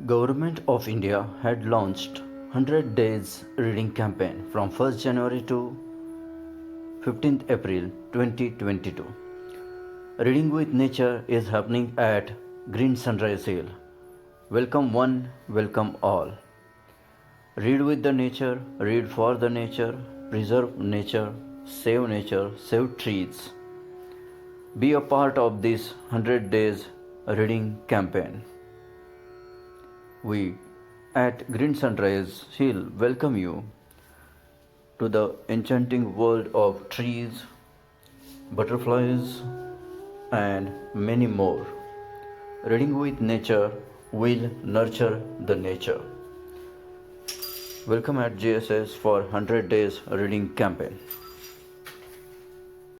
Government of India had launched 100 days reading campaign from 1st January to 15th April 2022. Reading with Nature is happening at Green Sunrise Hill. Welcome one, welcome all. Read with the nature, read for the nature, preserve nature, save trees. Be a part of this 100 days reading campaign. We at Green Sunrise Hill welcome you to the enchanting world of trees, butterflies, and many more. Reading with nature will nurture the nature. Welcome at GSS for 100 days reading campaign.